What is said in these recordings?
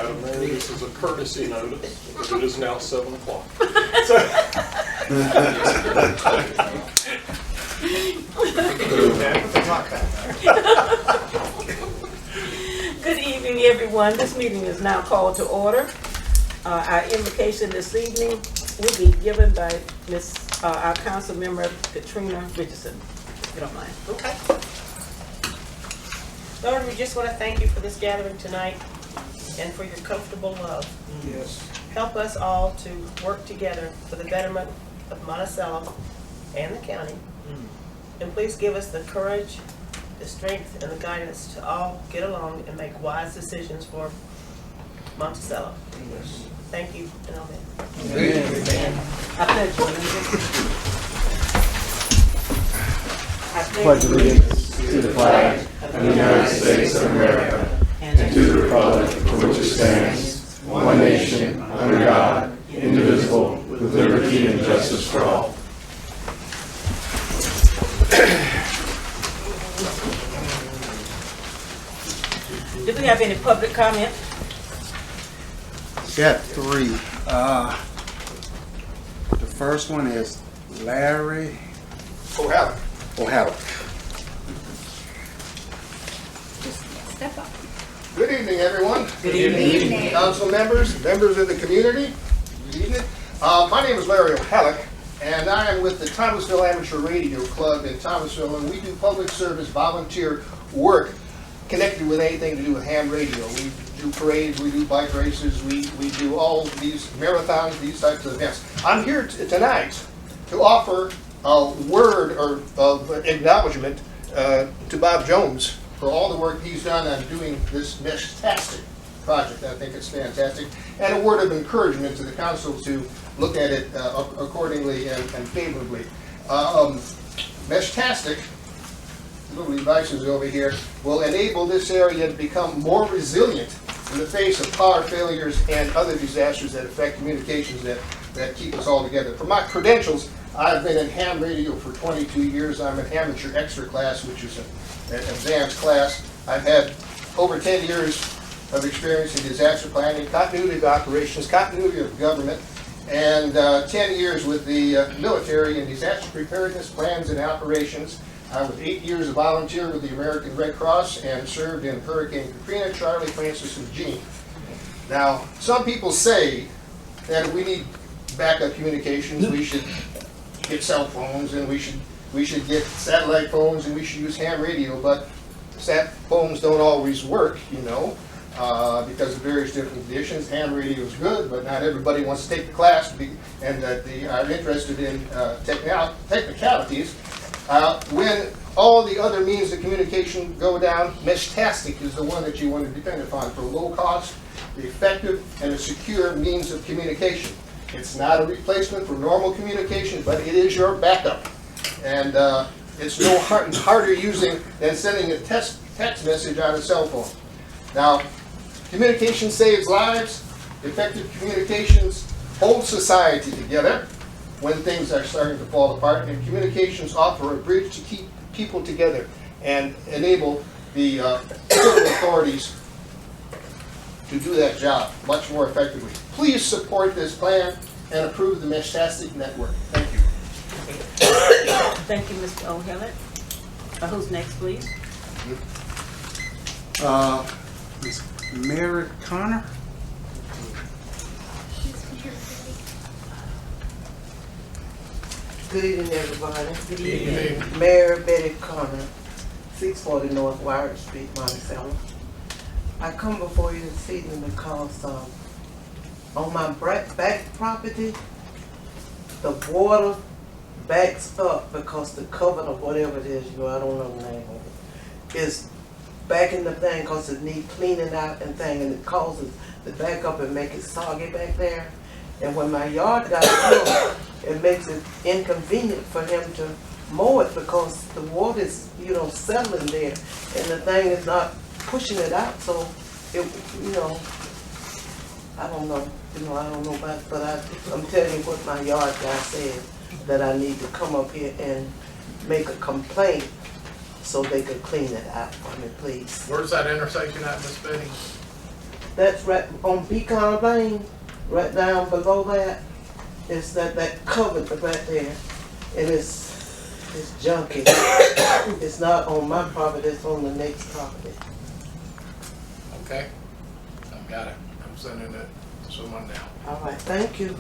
Madam Mayor, this is a courtesy notice, because it is now 7 o'clock. So, Good evening, everyone. This meeting is now called to order. Our invocation this evening will be given by our council member, Katrina Richardson, if you don't mind. Okay. Lord, we just want to thank you for this gathering tonight and for your comfortable love. yes. Help us all to work together for the betterment of Monticello and the county. And please give us the courage, the strength, and the guidance to all get along and make wise decisions for Monticello. Yes. Thank you, and amen. I pledge allegiance. Pledge allegiance to the flag of the United States of America and to the republic for which it stands, one nation, under God, indivisible, with liberty and justice for all. Do we have any public comment? Got three. The first one is Larry O'Hallock. Step up. Good evening, everyone. Good evening. Council members, members of the community. Good evening. My name is Larry O'Hallock, and I am with the Thomasville Amateur Radio Club in Thomasville, and we do public service volunteer work connected with anything to do with ham radio. We do parades, we do bike races, we do all these marathons, these types of events. I'm here tonight to offer a word of acknowledgement to Bob Jones for all the work he's done on doing this mesh-tastic project. I think it's fantastic. And a word of encouragement to the council to look at it accordingly and favorably. Mesh-tastic, little devices over here, will enable this area to become more resilient in the face of power failures and other disasters that affect communications that keep us all together. For my credentials, I've been in ham radio for 22 years. I'm an amateur extra class, which is an advanced class. I've had over 10 years of experience in disaster planning, continuity of operations, continuity of government, and 10 years with the military in disaster preparedness plans and operations. I was 8 years a volunteer with the American Red Cross and served in Hurricane Katrina, Charlie, Francis, and Jeanne. Now, some people say that if we need backup communications, we should get cell phones and we should get satellite phones and we should use ham radio, but sat phones don't always work, you know, because of various different conditions. Ham radio is good, but not everybody wants to take the class and are interested in technicalities. When all the other means of communication go down, mesh-tastic is the one that you want to depend upon for low cost, effective, and a secure means of communication. It's not a replacement for normal communication, but it is your backup. And it's no harder using than sending a text message on a cell phone. Now, communication saves lives. Effective communications hold society together when things are starting to fall apart, and communications offer a bridge to keep people together and enable the civil authorities to do that job much more effectively. Please support this plan and approve the Mesh-tastic network. Thank you. Thank you, Mr. O'Hallock. Who's next, please? Miss Mary Connor. Good evening, everybody. Good evening. Mayor Betty Connor, 640 North Wire Street, Monticello. I come before you this evening because on my back property, the water backs up because the cover of whatever it is, I don't know the name of it, is backing the thing because it needs cleaning out and thing, and it causes the back up and make it soggy back there. And when my yard guy comes, it makes it inconvenient for him to mow it because the water is, settling there, and the thing is not pushing it out. So, I don't know, I don't know about it, but I'm telling you what my yard guy said, that I need to come up here and make a complaint so they could clean it out for me, please. Where's that intersection at, Miss Betty? that's right on Beacon Lane, right down below that, is that covered right there. And it's junky. It's not on my property, it's on the next property. Okay, I've got it. I'm sending it to someone now. All right, thank you.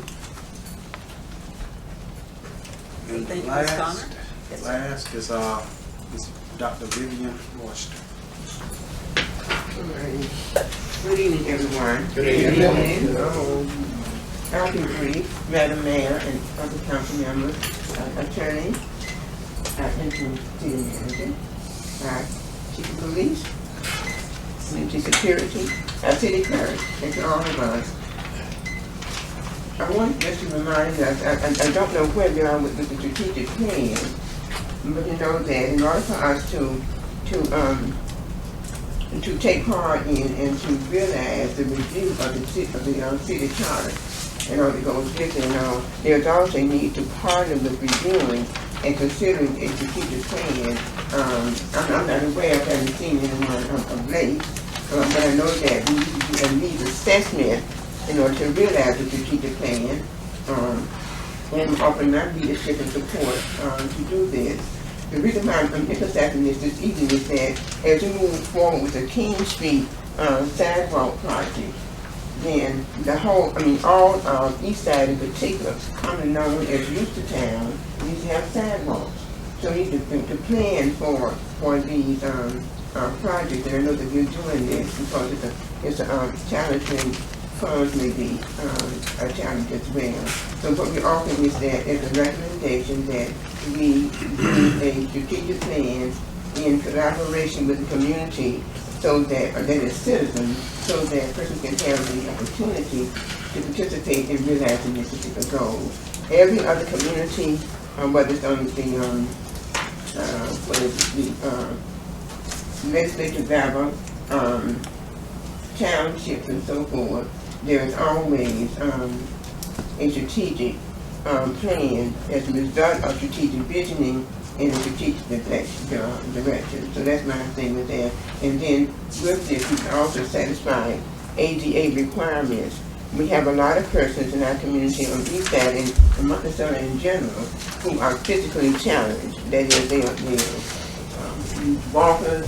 And Thank you, Ms. Connor. Yes, sir. last is Dr. Vivian Washington. Good evening, everyone. Good evening. I'll be brief, Madam Mayor and other council members, attorney, interim city manager, chief of police, community security, city clerk, and to all of us. I want just to remind us, I don't know where we are with the strategic plan, but you know that in order for us to take part in and to realize the review of the city charter, in order to go with it, there's also a need to partner with reviewing and considering a strategic plan. I'm not aware of having seen anyone of late, but I know that we need to do a needs assessment in order to realize the strategic plan, and offering our leadership and support to do this. The reason why I'm emphasizing this evening is that as we move forward with the King Street sidewalk project, then all east side in particular, commonly known as Rooster Town, needs to have sidewalks. So we need to plan for these projects, and I know that we're doing this because it's a challenging funds may be a challenge as well. So what we're offering is that as a recommendation that we do a strategic plan in collaboration with the community, so that as citizens, so that persons can have the opportunity to participate in realizing this particular goal. Every other community, whether it's on the legislative level, townships and so forth, there is always a strategic plan as a result of strategic visioning in a strategic direction. So that's my thing with that. And then with this, we can also satisfy ADA requirements. We have a lot of persons in our community on the east side and Monticello in general who are physically challenged. That is, they are walkers,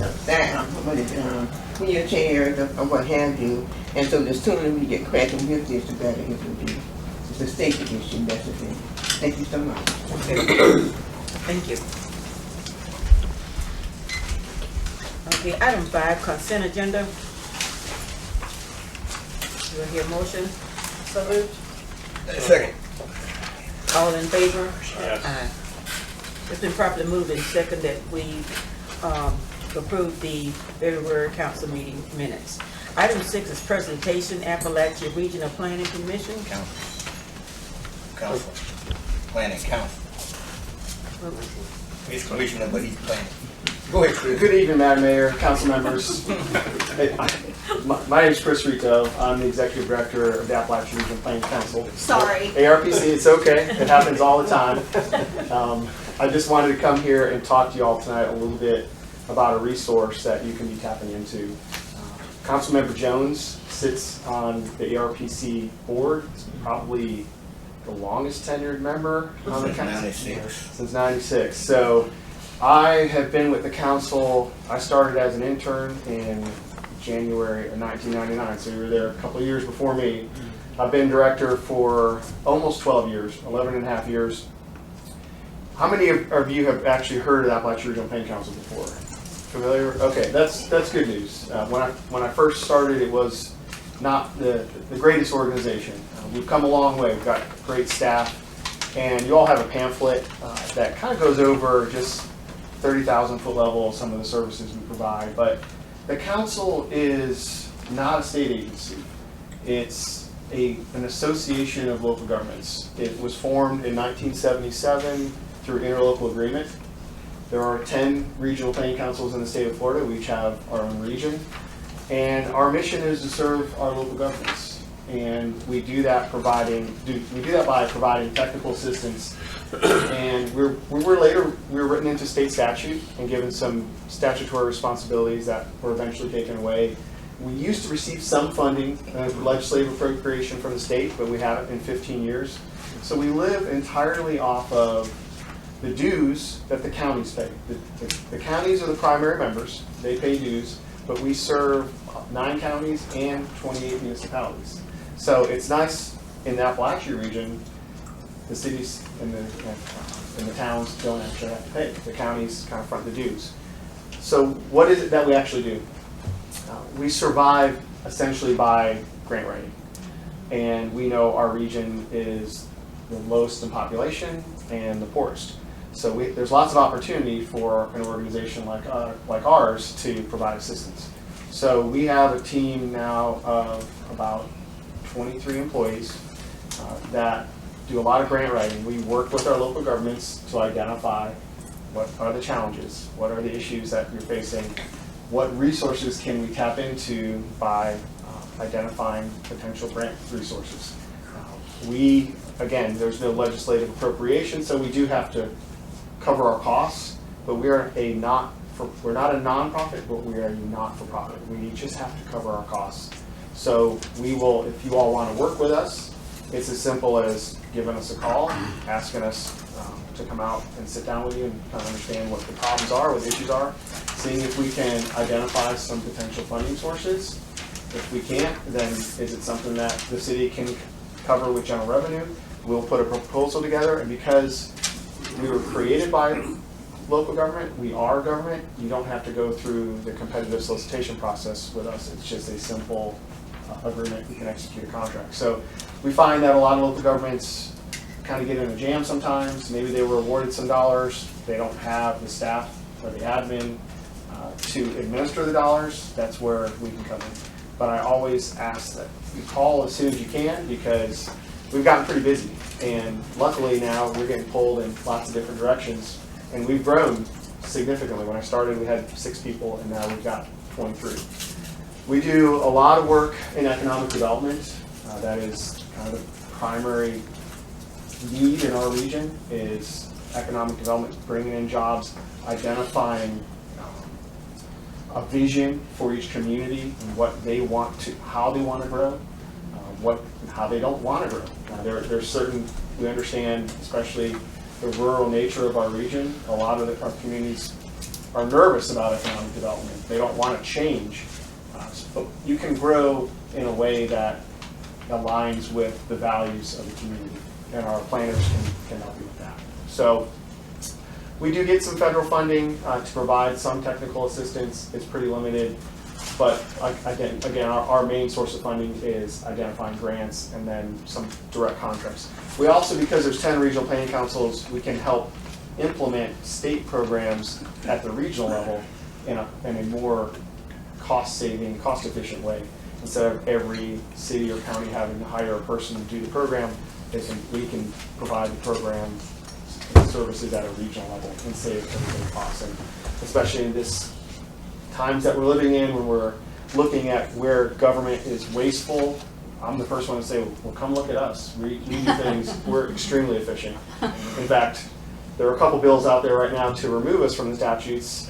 wheelchairs, or what have you. And so the sooner we get cracking with this, the better it will be. It's a safety issue, that's the thing. Thank you so much. Okay. Thank you. Okay, item 5, consent agenda. Do I hear a motion? So moved. Second. All in favor? Yes. Aye. It's been properly moved and second that we approve the February council meeting minutes. Item 6 is presentation, Apalachee Regional Planning Commission. Council. Planning council. He's commissioner, but he's planning. Go ahead, Chris. Good evening, Madam Mayor, council members. My name is Chris Rito. I'm the executive director of the Apalachee Regional Planning Council. Sorry. ARPC, it's okay. It happens all the time. I just wanted to come here and talk to you all tonight a little bit about a resource that you can be tapping into. Councilmember Jones sits on the ARPC board. He's probably the longest tenured member on the council. Since 96. So I have been with the council. I started as an intern in January of 1999, so you were there a couple of years before me. I've been director for almost 12 years, 11 and a half years. How many of you have actually heard of the Apalachee Regional Planning Council before? Familiar? Okay, that's good news. When I first started, it was not the greatest organization. We've come a long way. We've got great staff, and you all have a pamphlet that kind of goes over just 30,000 foot level some of the services we provide. But the council is not a state agency. It's an association of local governments. It was formed in 1977 through interlocal agreement. There are 10 regional planning councils in the state of Florida. We each have our own region. And our mission is to serve our local governments. And we do that by providing technical assistance. And we were written into state statute and given some statutory responsibilities that were eventually taken away We used to receive some funding, legislative appropriation from the state, but we haven't in 15 years. So we live entirely off of the dues that the counties pay. The counties are the primary members. They pay dues, but we serve 9 counties and 28 municipalities. So it's nice in the Apalachee region, the cities and the towns don't actually have to pay. The counties kind of front the dues. So what is it that we actually do? We survive essentially by grant writing. And we know our region is the lowest in population and the poorest. So there's lots of opportunity for an organization like ours to provide assistance. So we have a team now of about 23 employees that do a lot of grant writing. We work with our local governments to identify what are the challenges, what are the issues that you're facing, what resources can we tap into by identifying potential grant resources. Again, there's no legislative appropriation, so we do have to cover our costs, but we're not a nonprofit, but we are a not-for-profit. We just have to cover our costs. So we will, if you all want to work with us, it's as simple as giving us a call, asking us to come out and sit down with you and kind of understand what the problems are, what the issues are, seeing if we can identify some potential funding sources. If we can't, then is it something that the city can cover with general revenue? We'll put a proposal together, and because we were created by local government, we are government, you don't have to go through the competitive solicitation process with us. It's just a simple agreement. You can execute a contract. So we find that a lot of local governments kind of get in a jam sometimes. Maybe they were awarded some dollars. They don't have the staff or the admin to administer the dollars. That's where we can come in. But I always ask that you call as soon as you can, because we've gotten pretty busy. And luckily now we're getting pulled in lots of different directions. And we've grown significantly. When I started, we had 6 people, and now we've got 23. We do a lot of work in economic development. That is kind of the primary need in our region, is economic development, bringing in jobs, identifying a vision for each community and what they want to, how they want to grow, how they don't want to grow. There's certain, we understand, especially the rural nature of our region, a lot of our communities are nervous about economic development. They don't want to change. But you can grow in a way that aligns with the values of the community, and our planners can help you with that. So we do get some federal funding to provide some technical assistance. It's pretty limited, but again, our main source of funding is identifying grants and then some direct contracts. We also, because there's 10 regional planning councils, we can help implement state programs at the regional level in a more cost-saving, cost-efficient way. Instead of every city or county having to hire a person to do the program, we can provide the program services at a regional level and save everybody costs. And especially in this times that we're living in, when we're looking at where government is wasteful, I'm the first one to say, well, come look at us. We do things, we're extremely efficient. In fact, there are a couple bills out there right now to remove us from the statutes.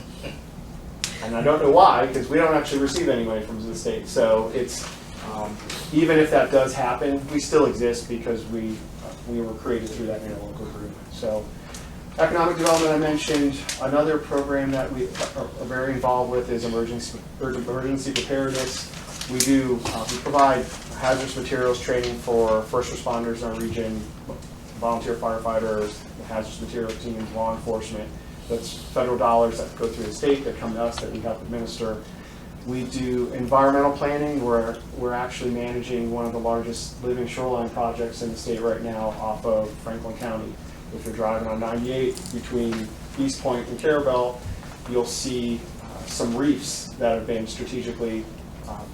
And I don't know why, because we don't actually receive any money from the state. So it's, even if that does happen, we still exist because we were created through that interlocal agreement. So economic development I mentioned. Another program that we are very involved with is emergency preparedness. We provide hazardous materials training for first responders in our region, volunteer firefighters, hazardous materials teams, law enforcement. That's federal dollars that go through the state that come to us that we help administer. We do environmental planning, where we're actually managing one of the largest living shoreline projects in the state right now off of Franklin County. If you're driving on 98 between East Point and Carabel, you'll see some reefs that have been strategically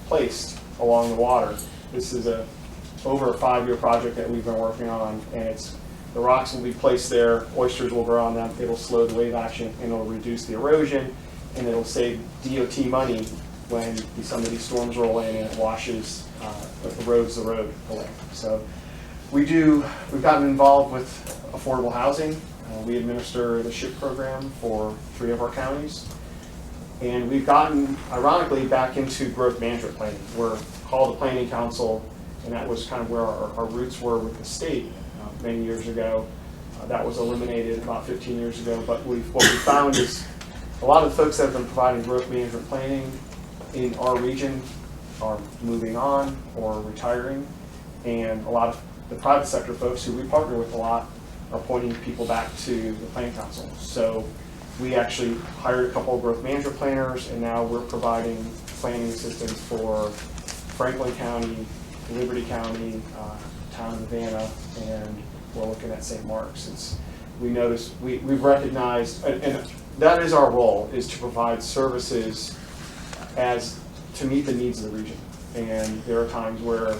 placed along the water. This is over a 5-year project that we've been working on, and the rocks will be placed there, oysters will grow on them, it'll slow the wave action, and it'll reduce the erosion, and it'll save DOT money when some of these storms roll in and it washes, erodes the road away. So we've gotten involved with affordable housing. We administer the SHIP program for 3 of our counties. And we've gotten, ironically, back into growth management planning. We're called the Planning Council, and that was kind of where our roots were with the state many years ago. That was eliminated about 15 years ago, but what we found is a lot of the folks that have been providing growth management planning in our region are moving on or retiring, and a lot of the private sector folks who we partner with a lot are pointing people back to the Planning Council. So we actually hired a couple of growth management planners, and now we're providing planning assistance for Franklin County, Liberty County, town of Havana, and we're looking at St. Mark's. We've recognized, and that is our role, is to provide services to meet the needs of the region. And there are times where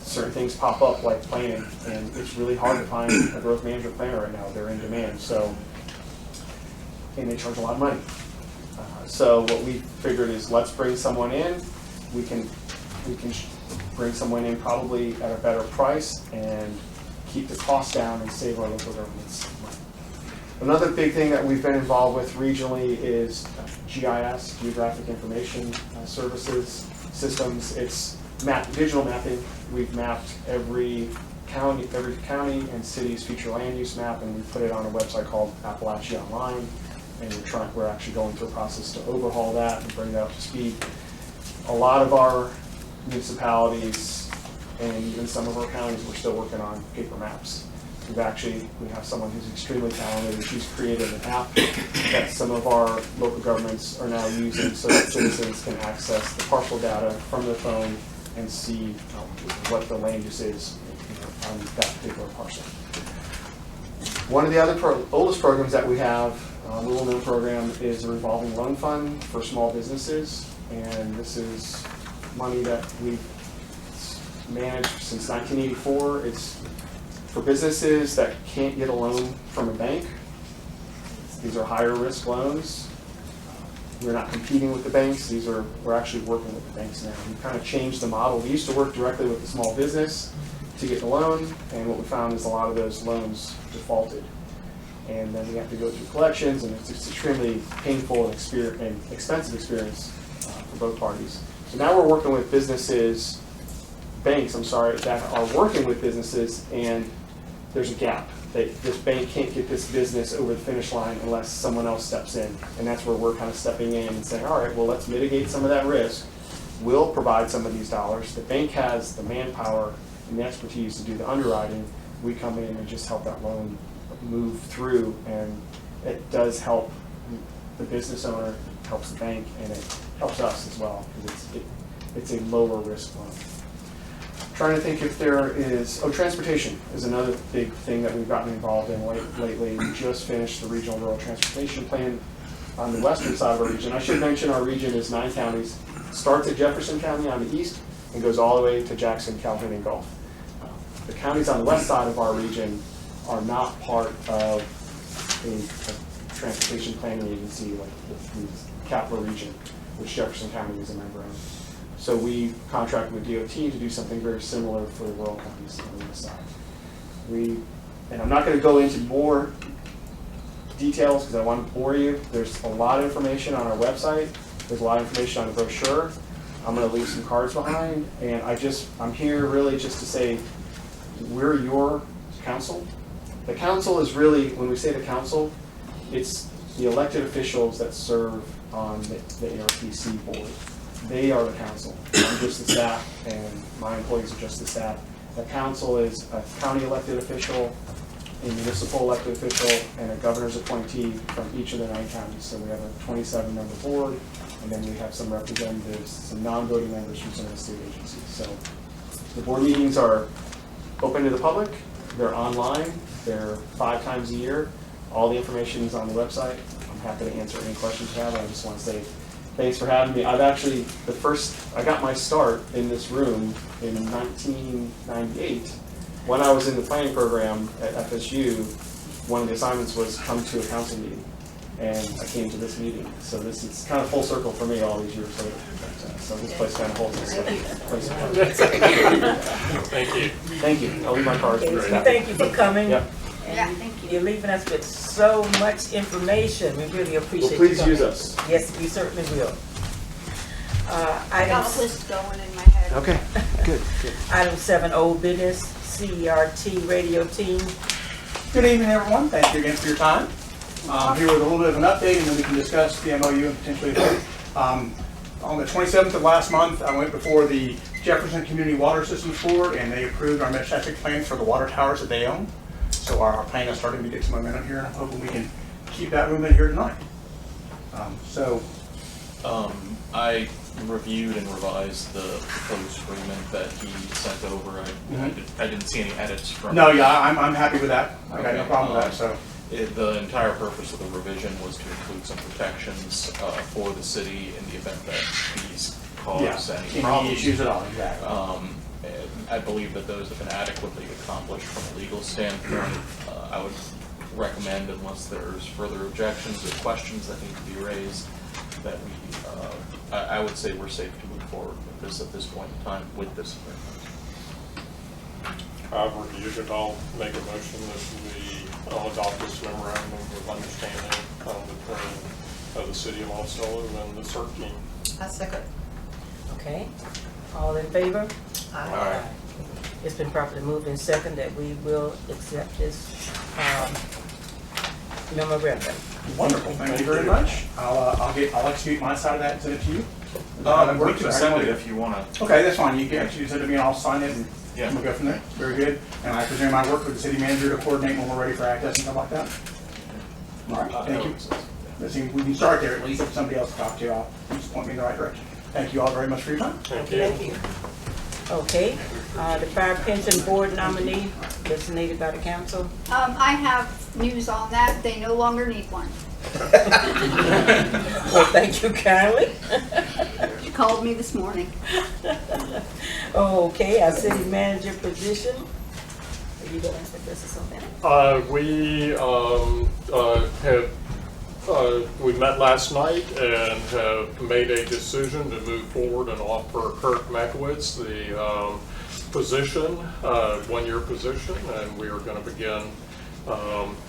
certain things pop up, like planning, and it's really hard to find a growth management planner right now. They're in demand, and they charge a lot of money. So what we figured is, let's bring someone in. We can bring someone in probably at a better price and keep the cost down and save our local governments money. Another big thing that we've been involved with regionally is GIS, Geographic Information Services systems. It's digital mapping. We've mapped every county and city's future land use map, and we put it on a website called Apalachee Online. And we're actually going through a process to overhaul that and bring it up to speed. A lot of our municipalities and even some of our counties, we're still working on paper maps. We have someone who's extremely talented, and she's created an app that some of our local governments are now using so that citizens can access the parcel data from their phone and see what the land use is on that particular parcel. One of the other oldest programs that we have, a little known program, is a revolving loan fund for small businesses, and this is money that we've managed since 1984. It's for businesses that can't get a loan from a bank. These are higher risk loans. We're not competing with the banks. We're actually working with the banks now. We've kind of changed the model. We used to work directly with the small business to get the loan, and what we found is a lot of those loans defaulted. And then we have to go through collections, and it's extremely painful and expensive experience for both parties. So now we're working with banks that are working with businesses, and there's a gap. This bank can't get this business over the finish line unless someone else steps in. And that's where we're kind of stepping in and saying, all right, well, let's mitigate some of that risk. We'll provide some of these dollars. The bank has the manpower and the expertise to do the underwriting. We come in and just help that loan move through, and it does help the business owner, helps the bank, and it helps us as well, because it's a lower risk loan. Trying to think if there is, transportation is another big thing that we've gotten involved in lately. We just finished the regional rural transportation plan on the western side of our region. I should mention our region is 9 counties. Starts at Jefferson County on the east and goes all the way to Jackson, Calhoun, and Gulf. The counties on the west side of our region are not part of a transportation planning agency like the capital region, which Jefferson County is a member of. So we contract with DOT to do something very similar for the rural counties on the west side. And I'm not going to go into more details because I want to bore you. There's a lot of information on our website. There's a lot of information on the brochure. I'm going to leave some cards behind, and I'm here really just to say we're your council. The council is really, when we say the council, it's the elected officials that serve on the ARPC board. They are the council. I'm just the staff, and my employees are just the staff. The council is a county elected official, a municipal elected official, and a governor's appointee from each of the 9 counties. So we have a 27-member board, and then we have some representatives, some non-voting members from some of the state agencies. So the board meetings are open to the public. They're online. They're 5 times a year. All the information is on the website. I'm happy to answer any questions you have. I just want to say thanks for having me. I got my start in this room in 1998. When I was in the planning program at FSU, one of the assignments was come to a council meeting. And I came to this meeting. So this is kind of full circle for me all these years later. So this place kind of holds this place apart. Thank you. Thank you. I'll leave my cards for you. Thank you for coming. Yep. Yeah, And thank you. you're leaving us with so much information. We really appreciate Well, you please coming. use us. Yes, we certainly will. I got a Items, list going in my head. Okay, good, good. item 7, old business, CERT radio team. Good evening, everyone. Thank you again for your time. Here with a little bit of an update, and then we can discuss the MOU and potentially vote. On the 27th of last month, I went before the Jefferson Community Water Systems Board, and they approved our mesh septic plans for the water towers that they own. So our plan is starting to get some momentum here, and I'm hoping we can keep that moving here tonight. I reviewed and revised the proposed agreement that he sent over. I didn't see any edits from. No, yeah, I'm happy with that. I got no Okay, problem with that. So. The entire purpose of the revision was to include some protections for the city in the event that these cause any problems. Any issues at all, exactly. And I believe that those have been adequately accomplished from a legal standpoint. I would recommend, unless there's further objections or questions that need to be raised, that we, I would say we're safe to move forward with this at this point in time with this agreement. I've reviewed it. I'll make a motion that we adopt this memorandum of understanding between the city of Monticello and the CERT team. I second. Okay, all in favor? Aye. It's been properly moved in second that we will accept this memorandum. Wonderful. Thank you very much. I'll execute my side of that and send it to you. We can send it if you want to. Okay, that's fine. You can actually send it to me and I'll sign it and Yeah. we'll go from there. Very good. And I presume I work with the city manager to coordinate when we're ready for access and stuff like that. All right, thank you. Let's see, we can start there at least. If somebody else to talk to, I'll just point me in the right direction. Thank you all very much for your time. Thank you. Thank you. Okay, the fire pension board nominee designated by the council. I have news on that. They no longer need one. Well, thank you kindly. She called me this morning. Okay, our city manager position. Are you gonna address something? We met last night and have made a decision to move forward and offer Clerk Makowitz the position, one-year position, and we are going to begin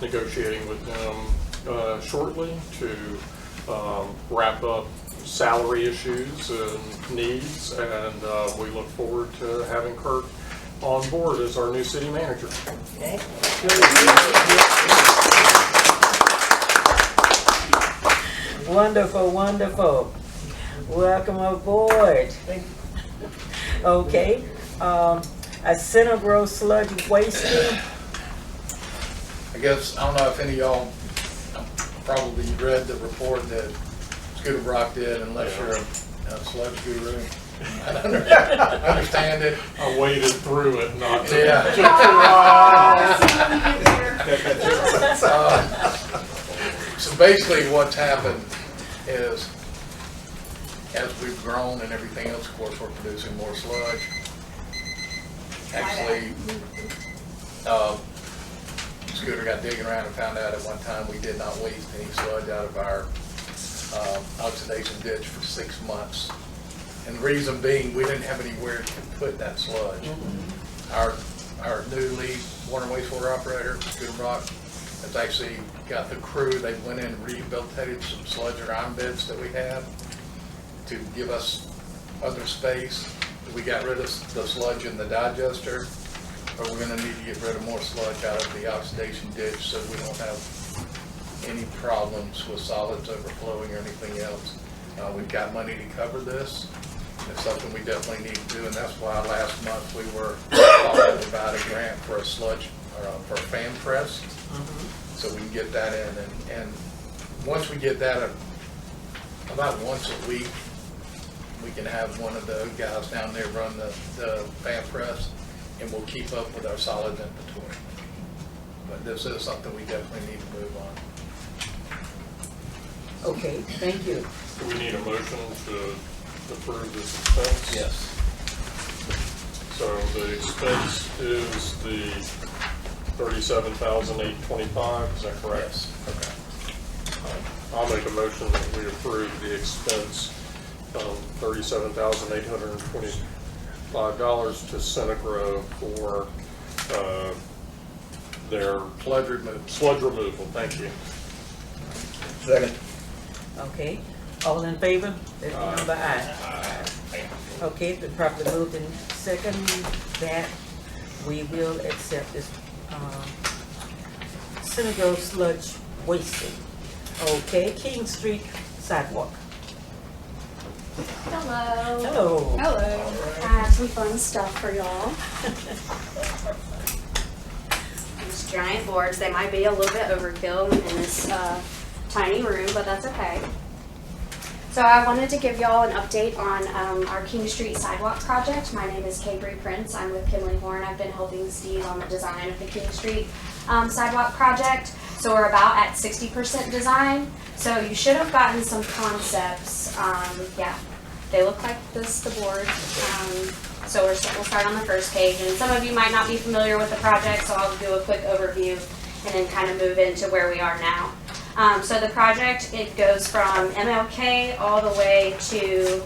negotiating with him shortly to wrap up salary issues and needs, and we look forward to having Clerk on board as our new city manager. Okay. Wonderful, wonderful. Welcome aboard. Okay, a Synargo sludge wasting. I guess, I don't know if any of y'all probably read the report that Scooter Brock did, unless you're a sludge guru. I don't understand it. I waded through it, not to. Yeah. So basically what's happened is, as we've grown and everything else, of course, we're producing more sludge. Actually, Scooter got digging around and found out at one time we did not waste any sludge out of our oxidation ditch for 6 months. And the reason being, we didn't have anywhere to put that sludge. Our new lead water and wastewater operator, Scooter Brock, has actually got the crew. They went in and rehabilitated some sludge around beds that we have to give us other space. We got rid of the sludge in the digester, but we're going to need to get rid of more sludge out of the oxidation ditch so we don't have any problems with solids overflowing or anything else. We've got money to cover this. It's something we definitely need to do, and that's why last month we were talking about a grant for a sludge, for a fan press, so we can get that in. And once we get that, about once a week, we can have one of the guys down there run the fan press, and we'll keep up with our solid inventory. But this is something we definitely need to move on. Okay, thank you. Do we need a motion to approve this expense? Yes. So the expense is the $37,825, is that correct? Yes. Okay. I'll make a motion that we approve the expense of $37,825 to Synargo for their sludge removal. Thank you. Second. Okay, all in favor? That's number I. Okay, it's been properly moved in second that we will accept this, Synargo sludge wasting. Okay, King Street sidewalk. Hello. Hello. Hello. I have some fun stuff for y'all. These giant boards, they might be a little bit overkill in this tiny room, but that's okay. So I wanted to give y'all an update on our King Street sidewalk project. My name is Cambry Prince. I'm with Kimley Horn. I've been helping Steve on the design of the King Street sidewalk project. So we're about at 60% design. So you should have gotten some concepts. Yeah, they look like this, the board. So we'll start on the first page. And some of you might not be familiar with the project, so I'll do a quick overview and then kind of move into where we are now. So the project, it goes from MLK all the way to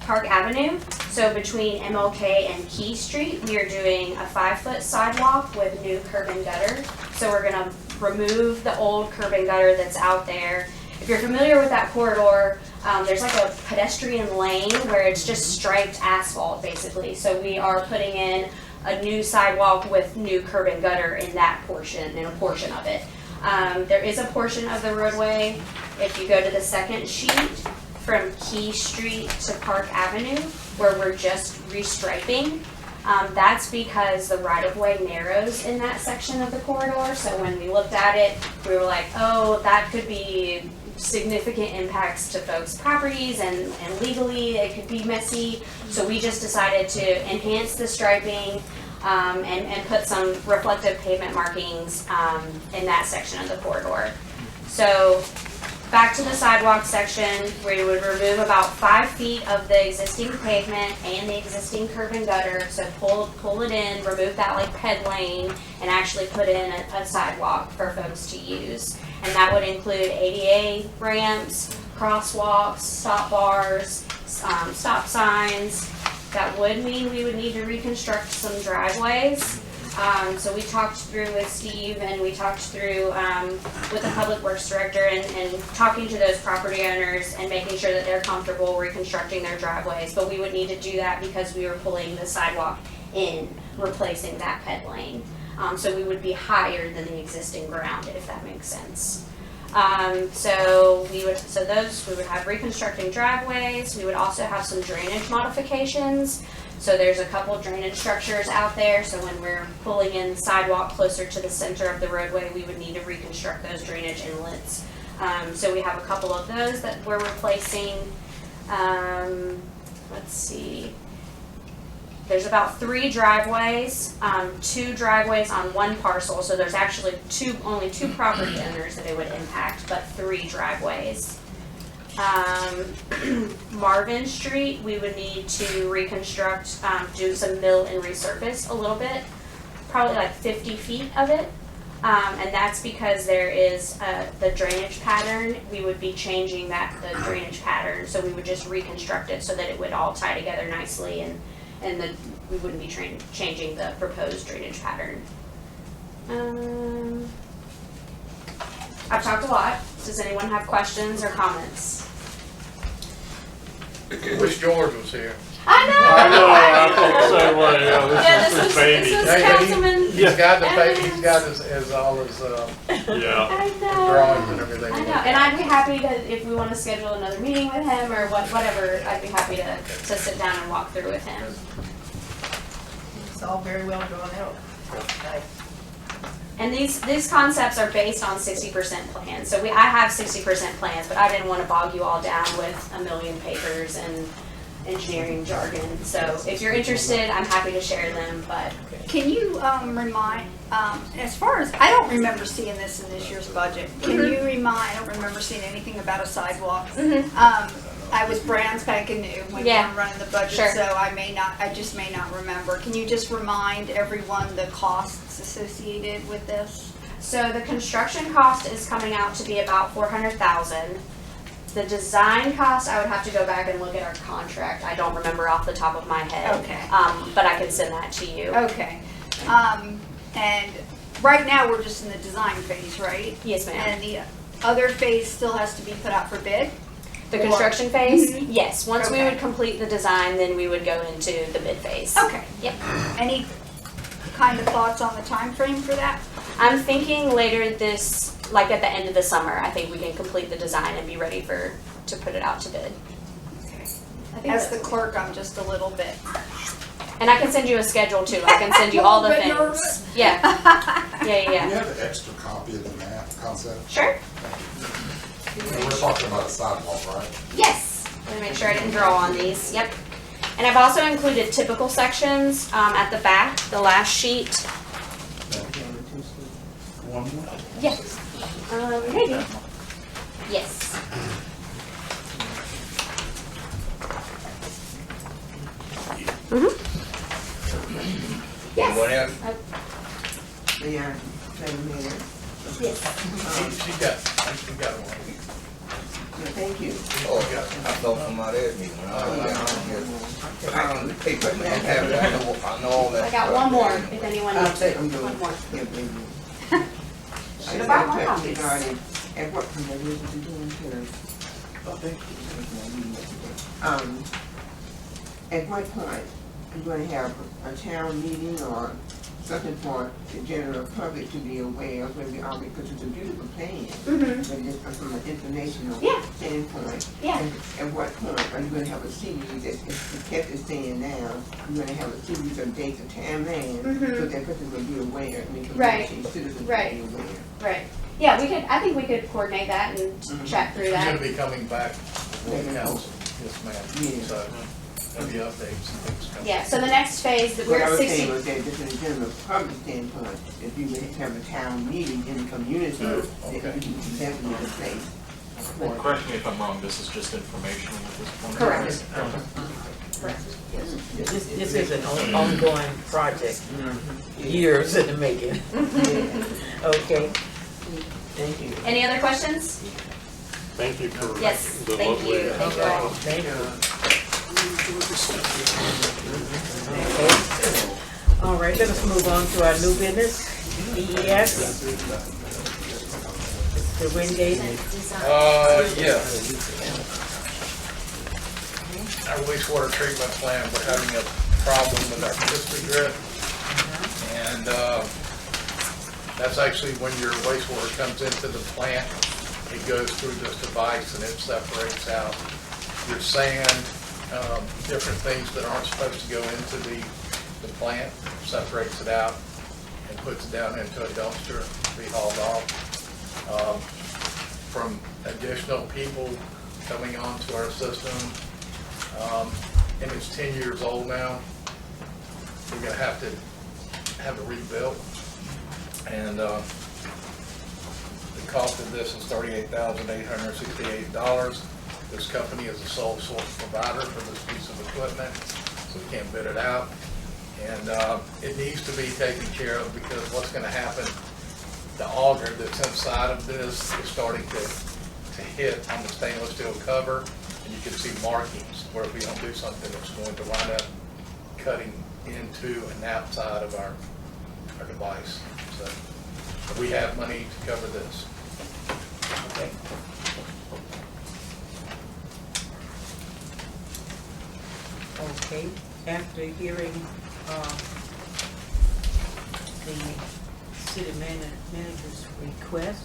Park Avenue. So between MLK and Key Street, we are doing a 5-foot sidewalk with new curb and gutter. So we're gonna remove the old curb and gutter that's out there. If you're familiar with that corridor, there's like a pedestrian lane where it's just striped asphalt basically. So we are putting in a new sidewalk with new curb and gutter in that portion, in a portion of it. There is a portion of the roadway, if you go to the second sheet, from Key Street to Park Avenue, where we're just restriping. That's because the right-of-way narrows in that section of the corridor. So when we looked at it, we were like, oh, that could be significant impacts to folks' properties, and legally it could be messy. So we just decided to enhance the striping and put some reflective pavement markings in that section of the corridor. So back to the sidewalk section, we would remove about 5 feet of the existing pavement and the existing curb and gutter. So pull it in, remove that like ped lane, and actually put in a sidewalk for folks to use. And that would include ADA ramps, crosswalks, stop bars, stop signs. That would mean we would need to reconstruct some driveways. So we talked through with Steve, and we talked through with the Public Works Director, and talking to those property owners and making sure that they're comfortable reconstructing their driveways. But we would need to do that because we were pulling the sidewalk in, replacing that ped lane. So we would be higher than the existing ground, if that makes sense. So we would have reconstructing driveways. We would also have some drainage modifications. So there's a couple drainage structures out there. So when we're pulling in sidewalk closer to the center of the roadway, we would need to reconstruct those drainage inlets. So we have a couple of those that we're replacing. Let's see. There's about 3 driveways, 2 driveways on one parcel. So there's actually only two property owners that it would impact, but 3 driveways. Marvin Street, we would need to reconstruct, do some mill and resurface a little bit, probably like 50 feet of it. And that's because there is the drainage pattern. We would be changing the drainage pattern. So we would just reconstruct it so that it would all tie together nicely, and we wouldn't be changing the proposed drainage pattern. I've talked a lot. Does anyone have questions or comments? Wish George was here. I know. I felt the same way. Yeah, This was Hey, Councilman. He's got the Evans. he's got all his Yeah. I know. drawings and everything. I know, and I'd be happy to, if we want to schedule another meeting with him or whatever, I'd be happy to sit down and walk through with him. It's all very well drawn out. And these concepts are based on 60% plans. So I have 60% plans, but I didn't want to bog you all down with a million papers and engineering jargon. So if you're interested, I'm happy to share them, but. Can you remind, as far as, I don't remember seeing this in this year's budget. Can you remind, I don't remember seeing anything about a sidewalk. I was brand spanking new when we were running the budget, Sure. so I just may not remember. Can you just remind everyone the costs associated with this? So the construction cost is coming out to be about $400,000. The design cost, I would have to go back and look at our contract. I don't remember off the top of my head. Okay. But I can send that to you. Okay. And right now, we're just in the design phase, right? Yes, ma'am. And the other phase still has to be put out for bid? The Or- construction phase? Mhm. Yes. Once we Okay. would complete the design, then we would go into the bid phase. Okay. Yep. Any kind of thoughts on the time frame for that? I'm thinking later this, like at the end of the summer, I think we can complete the design and be ready to put it out to bid. I think As the that's- clerk, I'm just a little bit. And I can send you a schedule too. I can send you all the Bit things. nervous. Yeah. Yeah, Do you yeah. have an extra copy of the map concept? Sure. And we're talking about a sidewalk, right? Yes. Let me make sure I didn't draw on these. Yep. And I've also included typical sections at the back, the last sheet. One more. Yes. Maybe. Yes. Yes. Yeah, Madam Mayor. Yes. She got one. Thank you. Oh, I thought somebody else needed one. I don't take that man, have it. I know all that. I got one more if anyone I'll needs take it. them, One more. yeah, maybe. Should have brought more copies. Regarding, at what point are you doing to? At what point are you going to have a town meeting or something for the general public to be aware of where we are, because it's a beautiful plan. Mhm. But just from an informational Yeah. standpoint. Yeah. And at what point are you going to have a series, as Kev is saying now, you're going to have a series of dates and timeline, so that person will be aware, and the Right. community, citizens will Right. be aware. Right. Yeah, I think we could coordinate that and chat through She's that. gonna be coming back before the council. Yes, ma'am. Yeah. So there'll be updates and things coming. Yeah, so the next phase, that What we're I at was 60. saying was that just in a general public standpoint, if you would have a town meeting in the community, that okay. you can definitely in place. Well, correct me if I'm wrong, this is just informational at this point? Correct. This is an ongoing project, years in the making. Okay. Thank you. Any other questions? Thank you for Yes, the thank lovely. you. Thank you all. Thank you. Okay. All right, let us move on to our new business, DES. Mr. Wingate. Yeah. Our wastewater treatment plant, we're having a problem with our Pista drip. And, that's actually when your wastewater comes into the plant, it goes through this device and it separates out your sand, different things that aren't supposed to go into the plant, separates it out and puts it down into a dumpster to be hauled off. From additional people coming onto our system, and it's 10 years old now, we're gonna have to have it rebuilt. And the cost of this is $38,868. This company is a sole source provider for this piece of equipment, so we can't bid it out. And it needs to be taken care of, because what's gonna happen, the auger that's inside of this is starting to hit on the stainless steel cover, and you can see markings where if we don't do something, it's going to wind up cutting into and outside of our device. So we have money to cover this. Okay. Okay, after hearing, the city manager's request,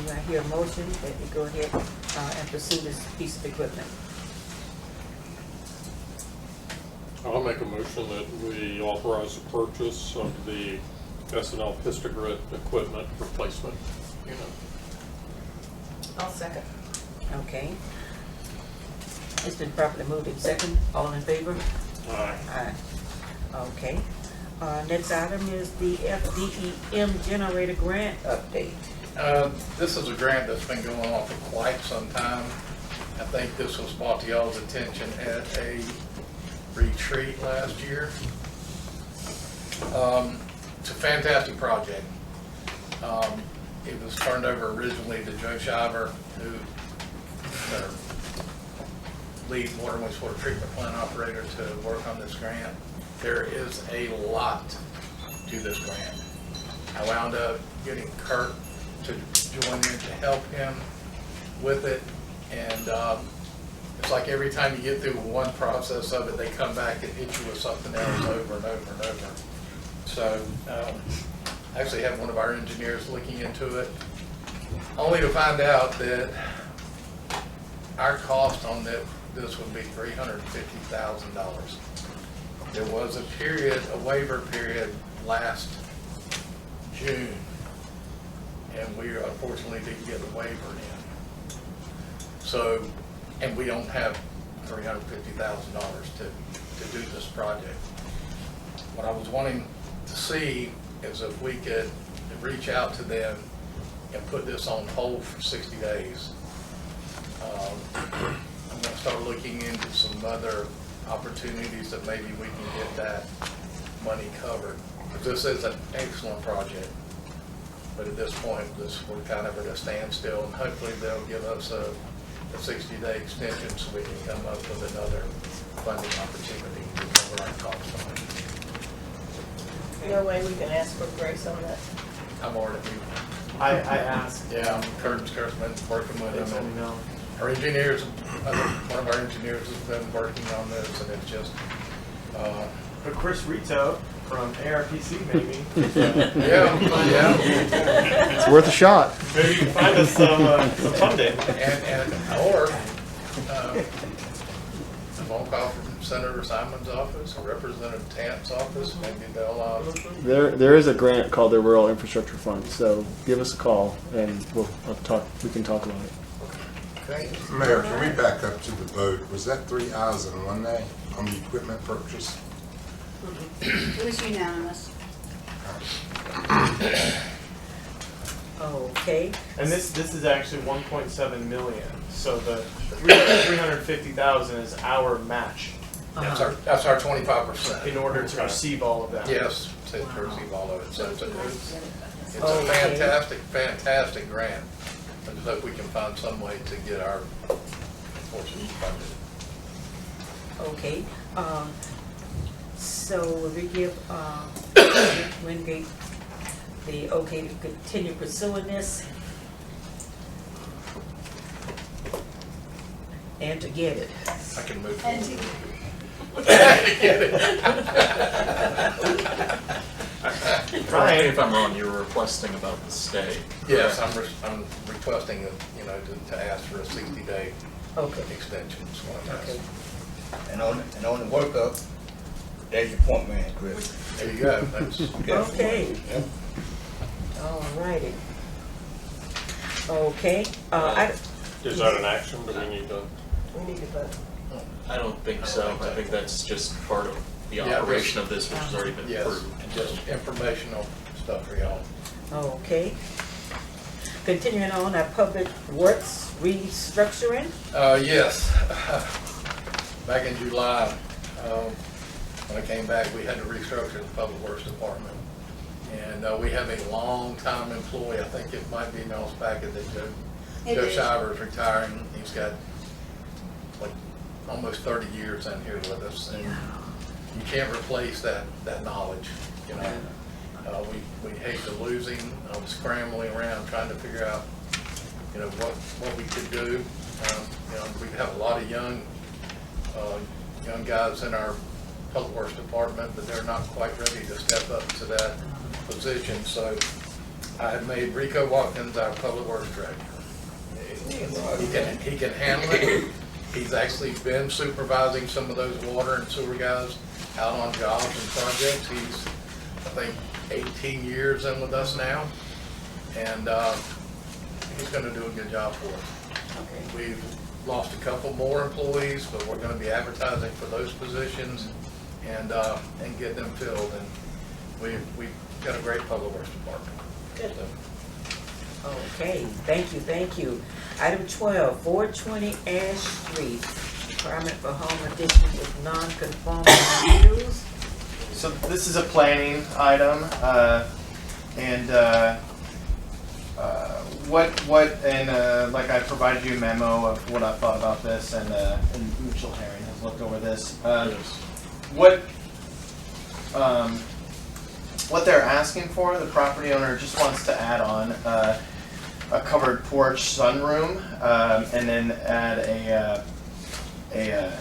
do I hear a motion that we go ahead, and pursue this piece of equipment? I'll make a motion that we authorize the purchase of the S&L Pista Grid equipment replacement unit. I'll second. Okay. It's been properly moved in second. All in favor? Aye. Aye. Okay. Next item is the FDEM generator grant update. This is a grant that's been going on for quite some time. I think this was brought to y'all's attention at a retreat last year. It's a fantastic project. It was turned over originally to Joe Shiver, who our lead water and wastewater treatment plant operator, to work on this grant. There is a lot to this grant. I wound up getting Clerk to join in to help him with it, and it's like every time you get through one process of it, they come back and hit you with something else over and over and over. So I actually had one of our engineers looking into it, only to find out that our cost on this would be $350,000. There was a waiver period last June, and we unfortunately didn't get the waiver in. So, and we don't have $350,000 to do this project. What I was wanting to see is if we could reach out to them and put this on hold for 60 days. I'm going to start looking into some other opportunities that maybe we can get that money covered. Because this is an excellent project. But at this point, we're kind of at a standstill, and hopefully they'll give us a 60-day extension so we can come up with another funding opportunity to cover our costs on it. No way we can ask for grace on that. I'm already. I asked. Yeah, Kurt's been working with They them. told me no. Our engineers, one of our engineers has been working on this, and it's just, But Chris Rito from ARPC, maybe. yeah. It's worth a shot. Maybe you can find us some funding. Or a phone call from Senator Simon's office or Representative Tamp's office, maybe they'll. There is a grant called the Rural Infrastructure Fund, so give us a call and we can talk about it. Mayor, can we back up to the vote? Was that 3 ayes and 1 nay on the equipment purchase? It was unanimous. Okay. And this is actually 1.7 million. So the 350,000 is our match That's our 25%. in order to receive all of that. Yes, to receive all of it. So it's a Okay. fantastic grant. I just hope we can find some way to get our portion funded. Okay, so we give Wingate the okay to continue pursuing this and to get it. I can move And Correct me if I'm wrong, you were requesting about the stay. Yes, I'm requesting, to ask for a 60-day Okay. extension. is what I'm Okay. asking. And on the workup, there's your point, man, Chris. There you go. That's, Okay. All righty. Okay, Is that an action? Do we need to? We need to vote. I don't think so. I think that's just part of the Yeah, operation of this, which has already been yes, approved. just informational stuff for y'all. okay. Continuing on, our public works restructuring. Yes. Back in July, when I came back, we had to restructure the Public Works Department. And we have a long-time employee, I think it might be Mel's packet, that Joe Shiver is retiring. He's got like almost 30 years in here with us. And you can't replace that knowledge, We hate to lose him. I was scrambling around trying to figure out, what we could do. We have a lot of young guys in our Public Works Department, but they're not quite ready to step up to that position. So I had made Rico Watkins our Public Works Director. He can handle it. He's actually been supervising some of those water and sewer guys out on jobs and projects. He's, I think, 18 years in with us now, and he's going to do a good job for us. We've lost a couple more employees, but we're going to be advertising for those positions and get them filled. And we've got a great Public Works Department. Good. Okay, thank you. Item 12, 420 Ash Street, requirement for home additions with non-conforming use. So this is a planning item, like I provided you a memo of what I thought about this, and Mitchell Herring has looked over this. what they're asking for, the property owner just wants to add on a covered porch sunroom, and then add a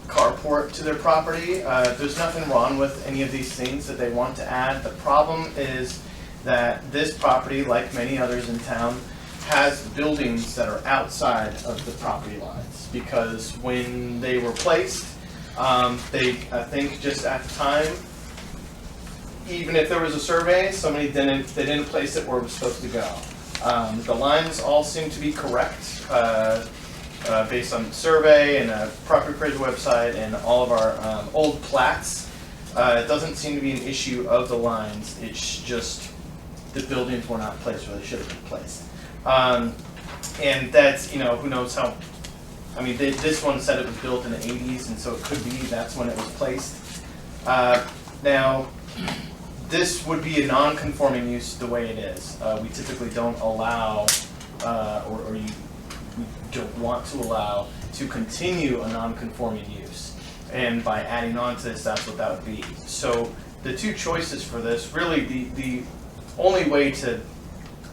carport to their property. There's nothing wrong with any of these things that they want to add. The problem is that this property, like many others in town, has buildings that are outside of the property lines, because when they were placed, I think just at the time, even if there was a survey, they didn't place it where it was supposed to go. The lines all seem to be correct, based on the survey and a property appraiser website and all of our old plats. It doesn't seem to be an issue of the lines. It's just the buildings were not placed where they should have been placed. And that's, who knows how, this one said it was built in the 80s, and so it could be that's when it was placed. Now, this would be a non-conforming use the way it is. We typically don't allow, we don't want to allow to continue a non-conforming use. And by adding on to this, that's what that would be. So the two choices for this, really the only way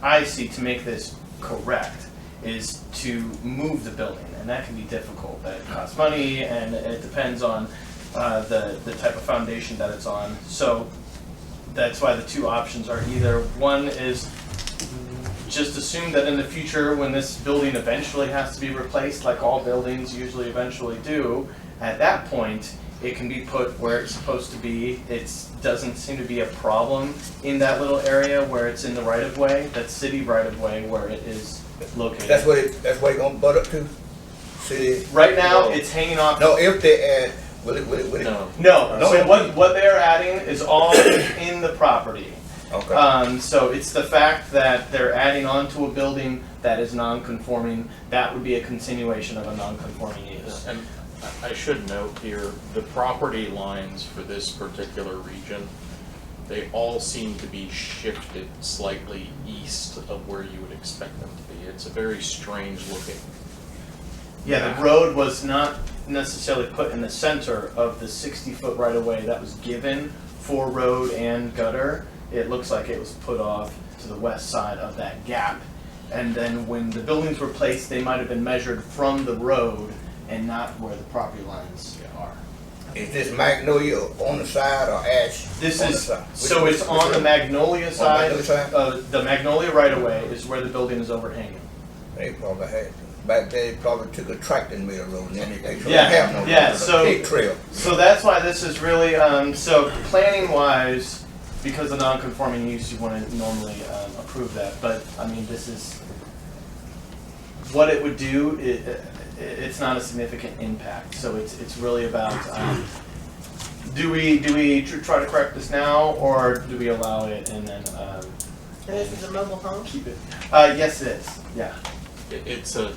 I see to make this correct is to move the building, and that can be difficult. That costs money, and it depends on the type of foundation that it's on. So that's why the two options are either one is just assume that in the future, when this building eventually has to be replaced, like all buildings usually eventually do, at that point it can be put where it's supposed to be. It doesn't seem to be a problem in that little area where it's in the right of way, that city right of way where it is located. That's where it's gonna butt up to? City? Right now, it's hanging off. No, if they add, will it? No. So what they're adding is all in the property. Okay. So it's the fact that they're adding on to a building that is non-conforming. That would be a continuation of a non-conforming use. And I should note here, the property lines for this particular region, they all seem to be shifted slightly east of where you would expect them to be. It's a very strange looking. Yeah, the road was not necessarily put in the center of the 60-foot right-of-way that was given for road and gutter. It looks like it was put off to the west side of that gap. And then when the buildings were placed, they might have been measured from the road and not where the property lines are. Is this magnolia on the side or ash? This on is, the side? so it's on the magnolia side. Magnolia side? The magnolia right-of-way is where the building is overhanging. They probably had, back then, they probably took a tractor in the middle of the road and then they have no road, yeah. a big trail. So that's why this is really, so planning-wise, because of non-conforming use, you want to normally approve that. But, this is, what it would do, it's not a significant impact. So it's really about, do we try to correct this now, or do we allow it and then And this is a mobile home? keep it? Yes, it is, yeah. It's a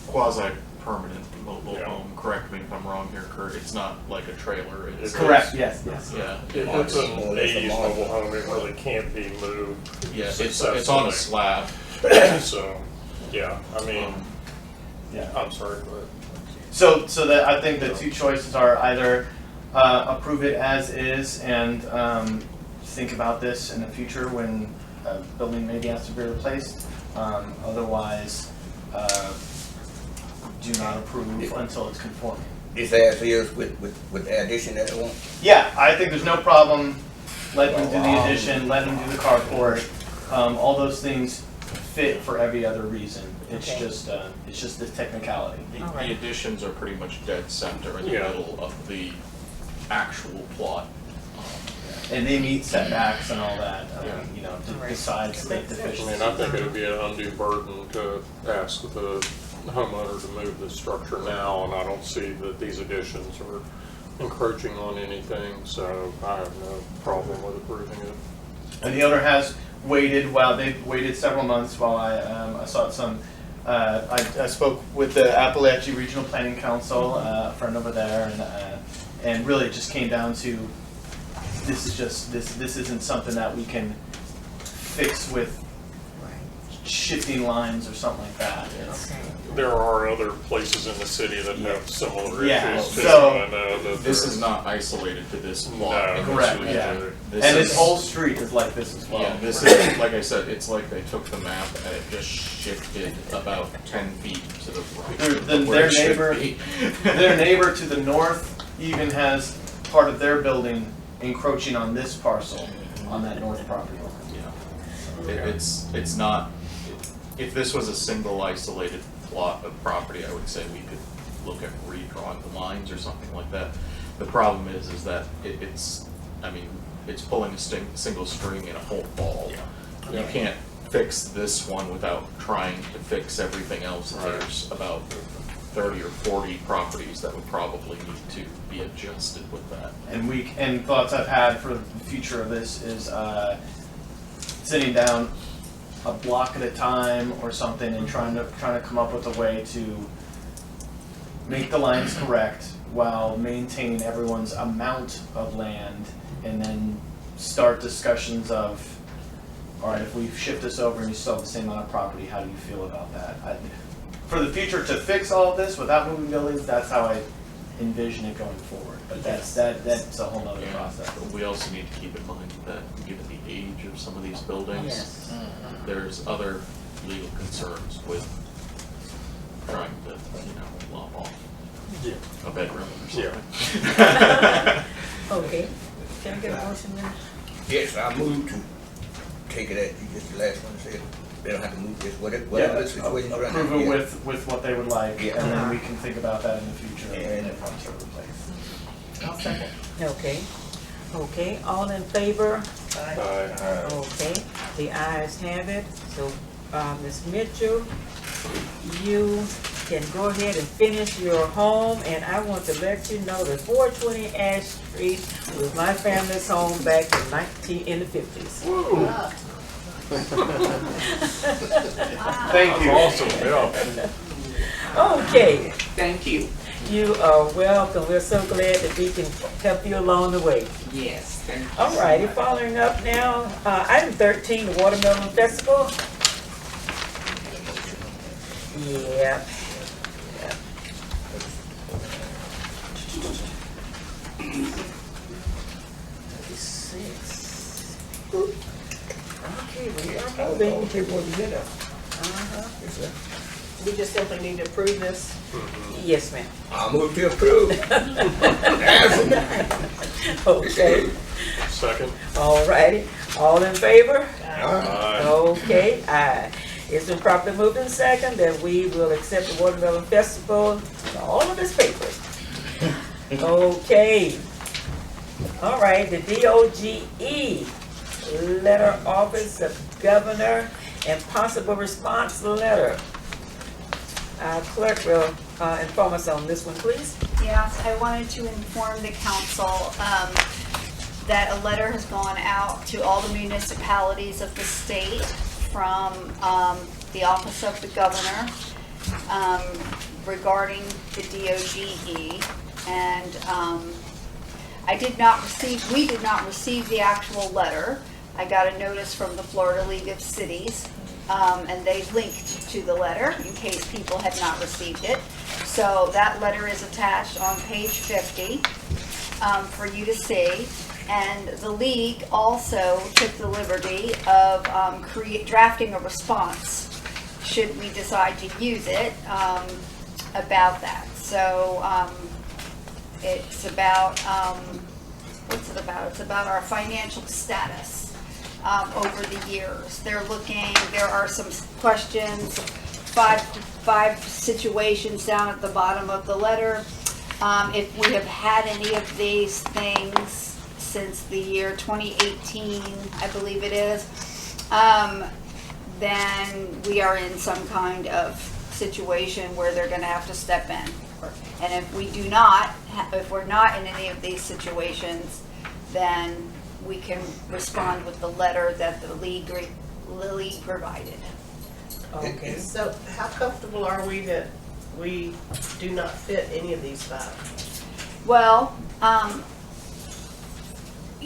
quasi-permanent mobile home. Correct me if I'm wrong here, Kurt. It's not like a trailer. It's Correct, yes. Yeah. It's an 80s mobile home, it really can't be moved. Yeah, it's on a slab. So, yeah, Yeah. I'm sorry, but. So that I think the two choices are either approve it as is and think about this in the future when a building maybe has to be replaced. Otherwise, do not approve until it's conforming. This as is with the addition that they want? Yeah, I think there's no problem letting them do the addition, letting them do the carport. All those things fit for every other reason. It's just this technicality. The additions are pretty much dead center in the middle of the actual plot. And they meet setbacks and all that, besides the I deficiencies. I think it would be an undue burden to ask the homeowner to move the structure now, and I don't see that these additions are encroaching on anything, so I have no problem with approving it. And the owner has waited, they've waited several months while I sought some, I spoke with the Apalachee Regional Planning Council, a friend over there, and really it just came down to, this isn't something that we can fix with shifting lines or something like that. There are other places in the city that have similar Yeah, issues too. so- I know that This there- is not isolated to this block. No. in this Correct, region. yeah. This And is- this whole street is like this as well. Yeah, this is, like I said, it's like they took the map and it just shifted about 10 feet to the right. of where Their it should neighbor, be. their neighbor to the north even has part of their building encroaching on this parcel, on that north property line. Yeah. It's not, if this was a single isolated plot of property, I would say we could look at redrawing the lines or something like that. The problem is that it's pulling a single string in a whole ball. You can't fix this one without trying to fix everything else. There's about 30 or 40 properties that would probably need to be adjusted with that. And thoughts I've had for the future of this is sitting down a block at a time or something and trying to come up with a way to make the lines correct while maintaining everyone's amount of land, and then start discussions of, all right, if we shift this over and you still have the same amount of property, how do you feel about that? For the future, to fix all of this without moving buildings, that's how I envision it going forward. But that's a whole nother process. But we also need to keep in mind that given the age of some of these buildings, Yes. there's other legal concerns with trying to, lop off a bedroom or something. Okay, can I get a motion then? Yes, I move to take it as you just the last one said. They don't have to move this, whatever the situation is right now. Approve it Yeah. with what they would like, Yeah. and then we can think about that in the future Yeah. when it comes to place. I'll second. Okay, all in favor? Aye. Okay, the ayes have it. So, Ms. Mitchell, you can go ahead and finish your home, and I want to let you know that 420 Ash Street was my family's home back in the 50s. Thank you. Awesome, yeah. Okay, Thank you. you are welcome. We're so glad that we can help you along the way. Yes, thank you. All righty, following up now, item 13, the Watermelon Festival. Yep. Okay, we are moving. We just simply need to approve this. Yes, ma'am. I move to approve. Okay, Second? all righty. All in favor? Aye. Okay, aye. It's been properly moved in second that we will accept the Watermelon Festival, all of its papers. Okay. All right, the DOGE, letter office of governor and possible response letter. Our clerk will inform us on this one, please. Yes, I wanted to inform the council that a letter has gone out to all the municipalities of the state from the office of the governor regarding the DOGE. And we did not receive the actual letter. I got a notice from the Florida League of Cities, and they linked to the letter in case people had not received it. So that letter is attached on page 50 for you to see. And the league also took the liberty of drafting a response, should we decide to use it, about that. So it's about, what's it about? It's about our financial status over the years. There are some questions, five situations down at the bottom of the letter. If we have had any of these things since the year 2018, I believe it is, then we are in some kind of situation where they're gonna have to step in. And if we do not, if we're not in any of these situations, then we can respond with the letter that the league provided. Okay. So how comfortable are we that we do not fit any of these five? Well,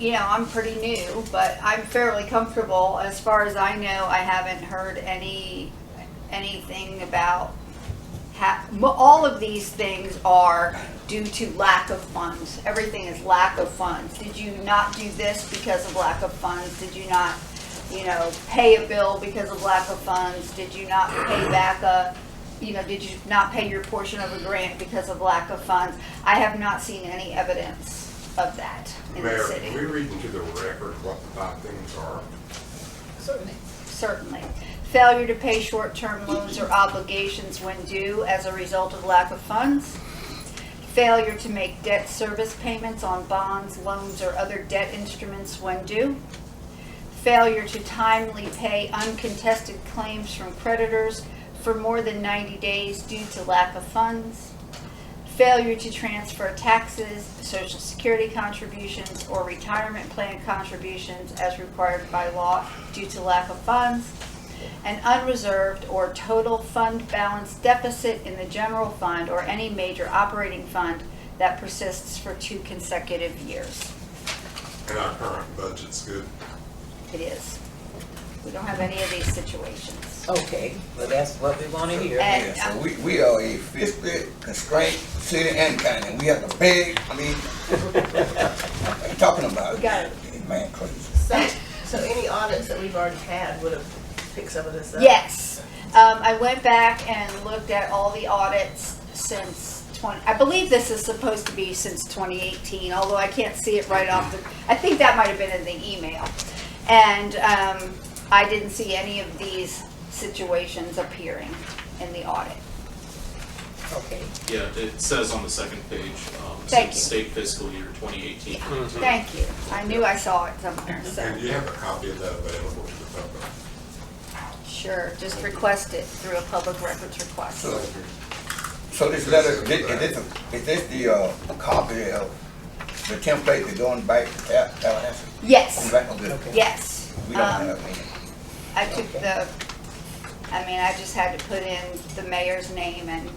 you know, I'm pretty new, but I'm fairly comfortable. As far as I know, I haven't heard anything about all of these things are due to lack of funds. Everything is lack of funds. Did you not do this because of lack of funds? Did you not, you know, pay a bill because of lack of funds? Did you not pay back did you not pay your portion of a grant because of lack of funds? I have not seen any evidence of that in the Mayor, city. can we read into the record what the 5 things are? Certainly. Failure to pay short-term loans or obligations when due as a result of lack of funds. Failure to make debt service payments on bonds, loans, or other debt instruments when due. Failure to timely pay uncontested claims from creditors for more than 90 days due to lack of funds. Failure to transfer taxes, Social Security contributions, or retirement plan contributions as required by law due to lack of funds. An unreserved or total fund balance deficit in the general fund or any major operating fund that persists for 2 consecutive years. And our current budget's good. It is. We don't have any of these situations. Okay, well, that's what we want to hear. And, Yeah, so we are a fiscally constrained city and county. We have to beg, I mean, what are you talking about? We got it. Man, crazy. So any audits that we've already had would have picked some of this up? Yes. I went back and looked at all the audits since I believe this is supposed to be since 2018, although I can't see it right off I think that might have been in the email. And I didn't see any of these situations appearing in the audit. Okay. Yeah, it says on the second page, Thank since state fiscal year 2018. Thank you. I knew I saw it somewhere. So. And do you have a copy of that available to the public? Sure, just request it through a public records request. So this letter, is this the copy of the template that's going back to Tallahassee? Yes. Okay. Yes. We don't have any. I took I just had to put in the mayor's name, and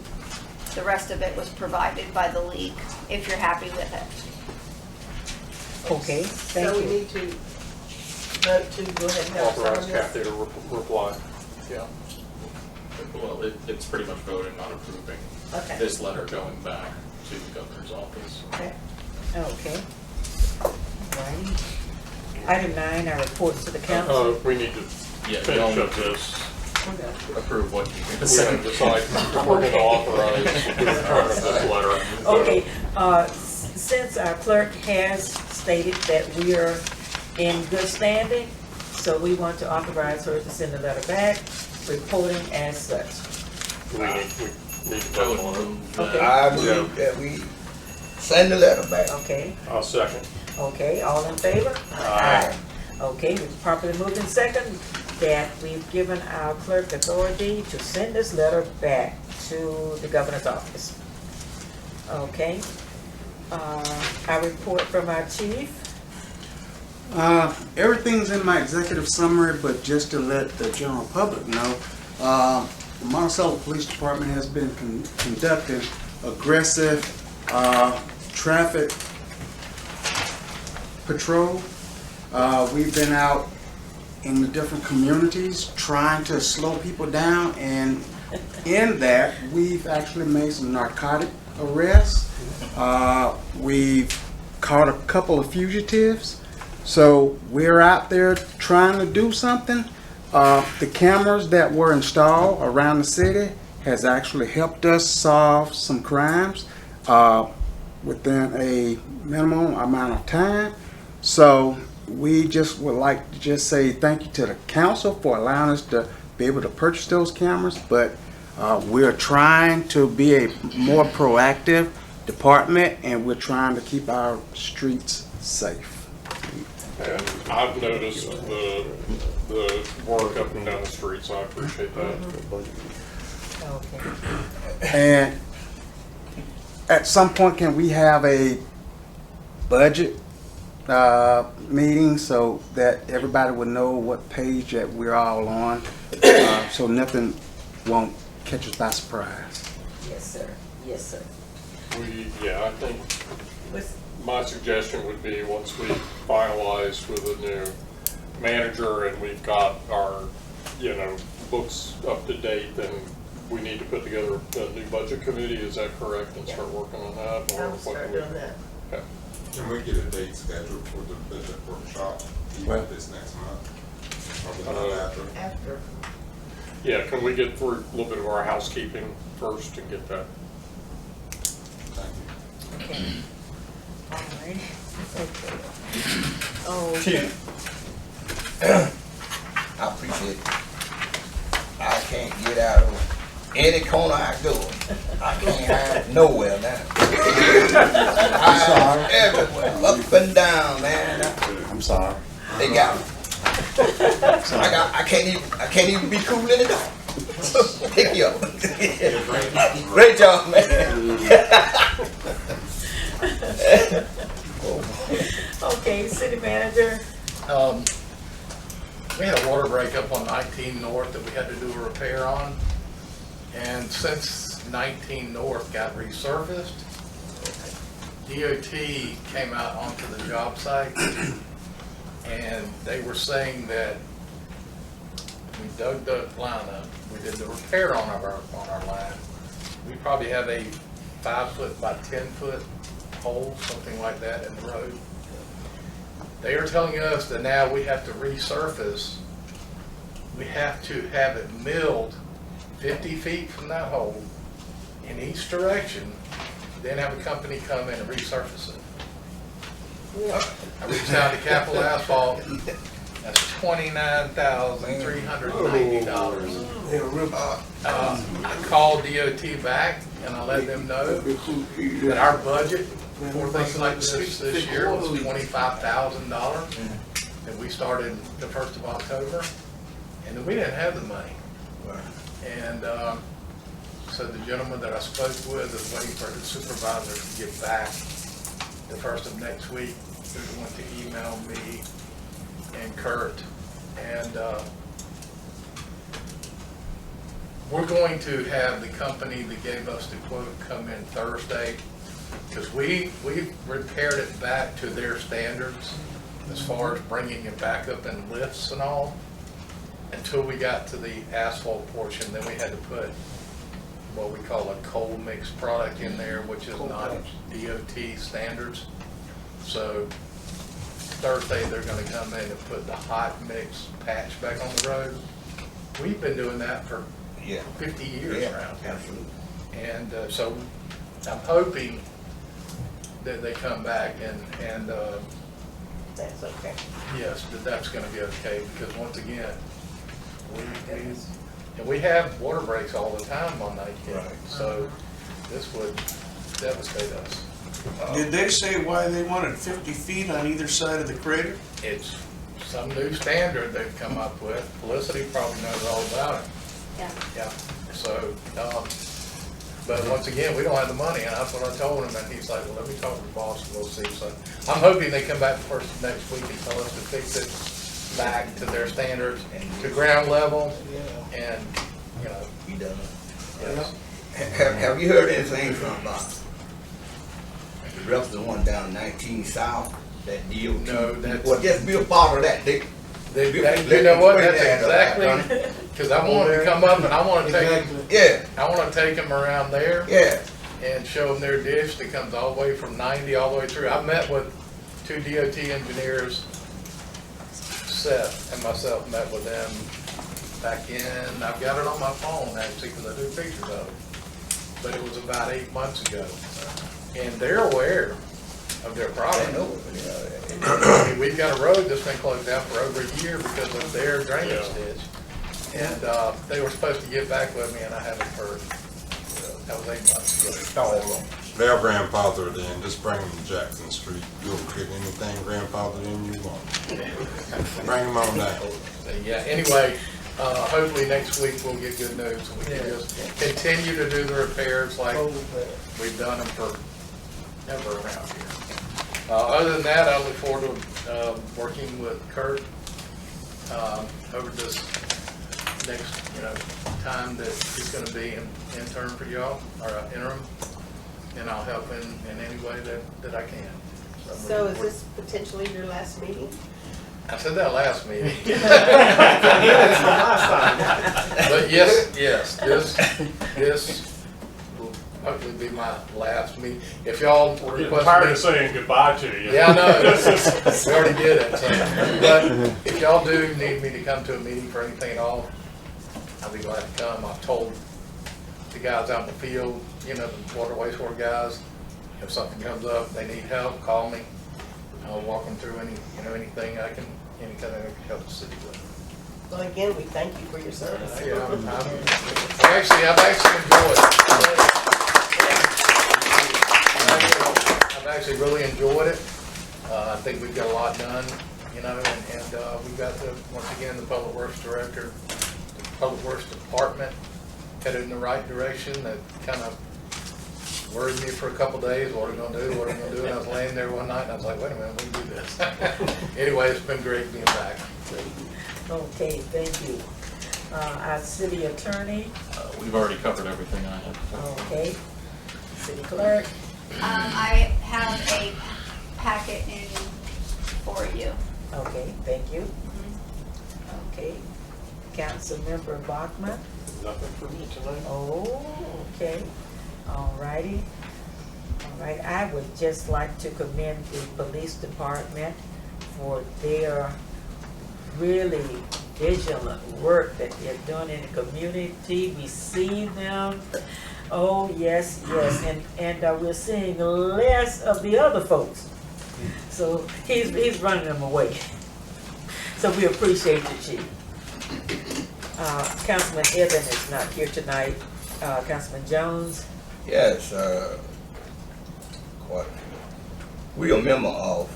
the rest of it was provided by the league, if you're happy with it. Okay, thank So we you. need to vote to go ahead and have some Authorize of this? Kathy to reply. Yeah. Well, it's pretty much voting on approving Okay. this letter going back to the governor's office. Okay. Okay. Righty. Item 9, our reports to the council. We need to Yeah, finish y'all up this. approve what you're We going have to decide if we're going to authorize the return of this letter. Okay, since our clerk has stated that we are in good standing, so we want to authorize her to send the letter back, reporting as such. We need to vote on it. Okay. I believe that we send the letter back. Okay, I'll second. okay, all in favor? Aye. Okay, it's properly moved in second that we've given our clerk authority to send this letter back to the governor's office. Okay, our report from our chief. Everything's in my executive summary, but just to let the general public know, the Monticello Police Department has been conducting aggressive traffic patrol. We've been out in the different communities trying to slow people down, and in that we've actually made some narcotic arrests. We've caught a couple of fugitives. So we're out there trying to do something. The cameras that were installed around the city has actually helped us solve some crimes within a minimum amount of time. So we just would like to just say thank you to the council for allowing us to be able to purchase those cameras, but we're trying to be a more proactive department, and we're trying to keep our streets safe. And I've noticed the work up and down the street, so I appreciate that. Okay. And at some point, can we have a budget meeting so that everybody would know what page that we're all on, so nothing won't catch us by surprise? Yes, sir. Yes, sir. I think my suggestion would be, once we finalize with a new manager and we've got our, books up to date, then we need to put together a new budget committee. Is that correct? And start working on that? Or I'll what start can we- doing that. Okay. Can we get a date scheduled for the budget workshop, even this next month? Or the month after? After. Yeah, can we get through a little bit of our housekeeping first and get that? Thank you. Okay. All right. Okay. I appreciate it. I can't get out of any corner I go. I can't hide nowhere now. I'm sorry. Everywhere, up and down, man. I'm sorry. They got me. I can't even be cool in the dark. Pick you up. Great job, man. Okay, city manager. We had a water break up on 19 North that we had to do a repair on. And since 19 North got resurfaced, DOT came out onto the job site and they were saying that we dug the line up, we did the repair on our line. We probably have a 5-foot by 10-foot hole, something like that in the road. They are telling us that now we have to resurface. We have to have it milled 50 feet from that hole in each direction, then have a company come in and resurface it. I reached out to Capital Asphalt, that's $29,390. I called DOT back and I let them know that our budget for things like this year was $25,000. And we started the 1st of October, and then we didn't have the money. And so the gentleman that I spoke with is waiting for his supervisor to get back the 1st of next week. They're going to email me and Kurt, and we're going to have the company that gave us the quote come in Thursday, because we've repaired it back to their standards as far as bringing it back up in lifts and all. Until we got to the asphalt portion, then we had to put what we call a cold mix product in there, which is not DOT standards. So Thursday, they're gonna come in and put the hot mix patch back on the road. We've been doing that for 50 years around here. And so I'm hoping that they come back and That's okay. yes, that's gonna be okay, because once again, we have water breaks all the time on 19, so this would devastate us. Did they say why they wanted 50 feet on either side of the crater? It's some new standard they've come up with. Felicity probably knows all about it. Yeah. So, but once again, we don't have the money, and that's what I told him, and he's like, well, let me talk to the boss and we'll see. So I'm hoping they come back first of next week and tell us to fix it back to their standards, to ground level, and, Be done. yes. Have you heard anything from the rest of the one down 19 South, that DOT? No, that's. Well, just be a part of that. You know what, that's exactly, because I want to come up and I want to take them, I want to take them around there. And show them their ditch that comes all the way from 90 all the way through. I met with 2 DOT engineers, Seth and myself met with them back in, I've got it on my phone actually because I do pictures of it, but it was about 8 months ago. And they're aware of their problem. I mean, we've got a road that's been closed down for over a year because of their drainage ditch. And they were supposed to get back with me and I haven't heard. That was 8 months ago. They're grandfathered in, just bring them to Jackson Street. You'll get anything grandfathered in you want. Bring them on down. Yeah, anyway, hopefully next week we'll get good news. So we can just continue to do the repairs like we've done them forever around here. Other than that, I look forward to working with Kurt over this next time that he's going to be intern for y'all, or interim, and I'll help in any way that I can. So is this potentially your last meeting? I said that last meeting. But yes, this will hopefully be my last meeting. If y'all We're getting request tired me- of saying goodbye to you. Yeah, I know, we already did it, so. But if y'all do need me to come to a meeting for anything at all, I'll be glad to come. I've told the guys out in the field, you know, the water wastewater guys, if something comes up, they need help, call me. I'll walk them through anything I can, anything I can help the city with. Well, again, we thank you for your service. Yeah, I've actually enjoyed it. I've actually really enjoyed it. I think we've got a lot done, you know, and we've got once again, the Public Works Director, the Public Works Department headed in the right direction. That kind of worried me for a couple days. What are we gonna do? What are we gonna do? And I was laying there one night and I was like, wait a minute, we can do this. Anyway, it's been great being back. Okay, thank you. Our city attorney, We've already covered everything I had. okay. City clerk, I have a packet in for you. okay, thank you. Okay. Councilmember Bachman, Nothing for me tonight. oh, okay. All righty. All right, I would just like to commend the police department for their really vigilant work that they're doing in the community. We see them. Oh, yes, yes. And we're seeing less of the other folks. So he's running them away. So we appreciate you, Chief. Councilman Evans is not here tonight. Councilman Jones. Yes, quite. We are a member of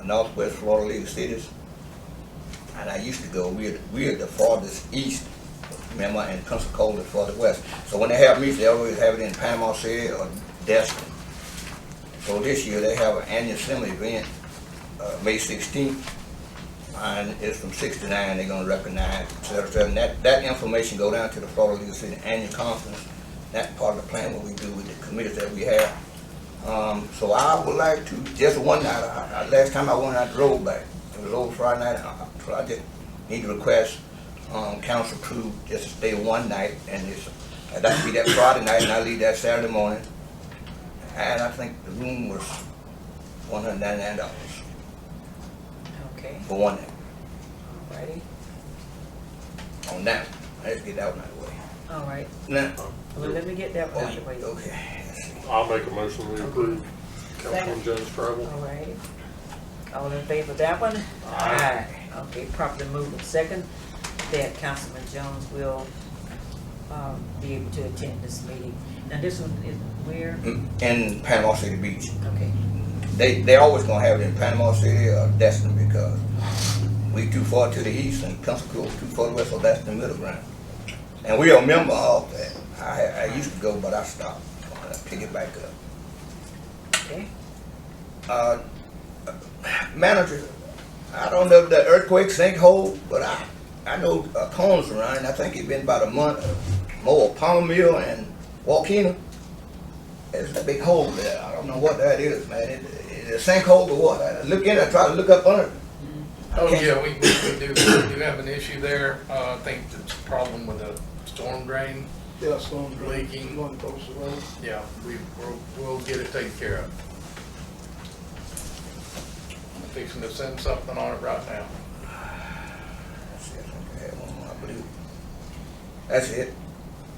Northwest Florida League of Cities, and I used to go. We're the farthest east member, and Pensacola is farthest west. So when they have meetings, they always have it in Panama City or Destin. So this year they have an annual assembly event, May 16th, and it's from 6 to 9. They're going to recognize, et cetera, et cetera. And that information go down to the Florida League of Cities annual conference. That's part of the plan what we do with the committees that we have. So I would like to, just one night, last time I went out the road back, it was over Friday night, so I just need to request council approve just to stay one night, and that be that Friday night, and I leave that Saturday morning. And I think the room was $199 Okay. for one night. Alrighty. On that, let's get that one out of the way. All right. Now, Well, let me get that one out of the way. okay. I'll make a motion to approve Councilman Jones' travel. All right. All in favor of that one? Aye. Okay, properly moved and second that Councilman Jones will be able to attend this meeting. Now this one is where? In Panama City Beach. Okay. They always gonna have it in Panama City or Destin because we too far to the east and Pensacola too far to the west, so that's the middle ground. And we are a member of that. I used to go, but I stopped. I'm gonna pick it back up. Okay. Manager, I don't know if the earthquake sinkhole, but I know cones around, and I think it's been about a month more. Palmer Mill and Walkena, there's a big hole there. I don't know what that is, man. It's a sinkhole or what? I look in, I try to look up under it. Oh, yeah, we do have an issue there. I think it's a problem with the storm drain. Yeah, storm drain. Leaking. Going across the road. Yeah, we'll get it taken care of. I'm fixing to send something on it right now. Let's see, I think I had one more, I believe. That's it.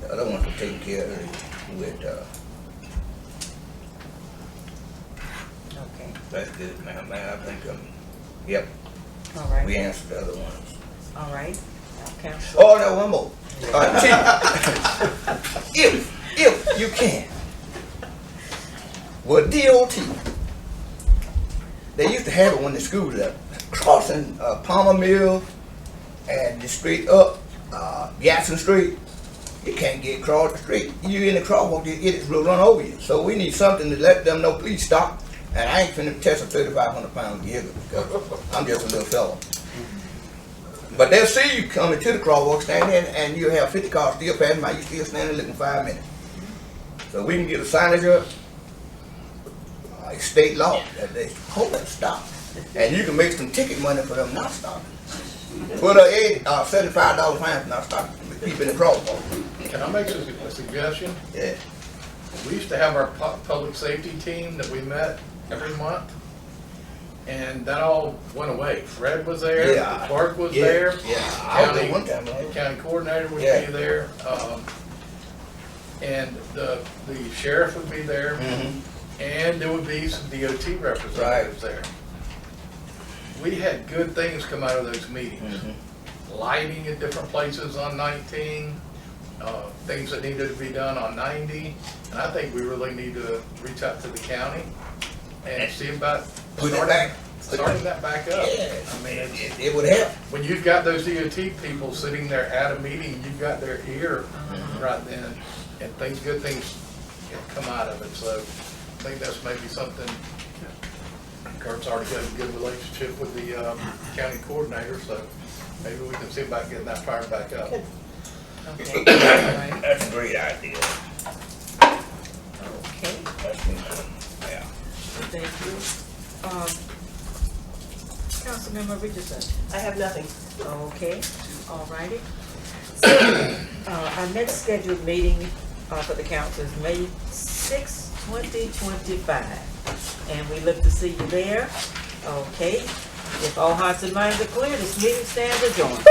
The other ones were taken care of with, Okay. that's good, man. I think, yep, All right. we answered the other ones. All right. Now, Council. Oh, no, one more. If you can. Well, DOT, they used to have it when the schools were crossing Palmer Mill and the street up Gaston Street. You can't get across the street. You in the crosswalk, it will run over you. So we need something to let them know, please stop. And I ain't finna test a 3,500-pound vehicle because I'm just a little fella. But they'll see you coming to the crosswalk, stand in, and you'll have 50 cars still passing by. You still standing looking 5 minutes. So we can get a signage up. It's state law that they supposed to stop. And you can make some ticket money for them not stopping. Put a $75 fine for not stopping, keeping the crosswalk. Can I make a suggestion? Yeah. We used to have our public safety team that we met every month, and that all went away. Fred was there, Yeah. the clerk was Yeah, there, yeah. I was there one time, right? the county coordinator would Yeah. be there, and the sheriff would be there, Mhm. and there would be some DOT representatives there. We had good things come out of those meetings. Lighting at different places on 19, things that needed to be done on 90. And I think we really need to reach out to the county and see about Put it back. starting that back up. Yeah. I mean, It would help. when you've got those DOT people sitting there at a meeting, you've got their ear right then, and good things can come out of it. So I think that's maybe something. Kurt's already got a good relationship with the county coordinator, so maybe we can see about getting that fired back up. Okay. That's a great idea. Okay, That's, yeah. thank you. Councilmember Richardson. I have nothing. Okay, all righty. So, our next scheduled meeting for the council is May 6, 2025. And we look to see you there. Okay. If all hearts and minds are clear, this meeting stands adjourned.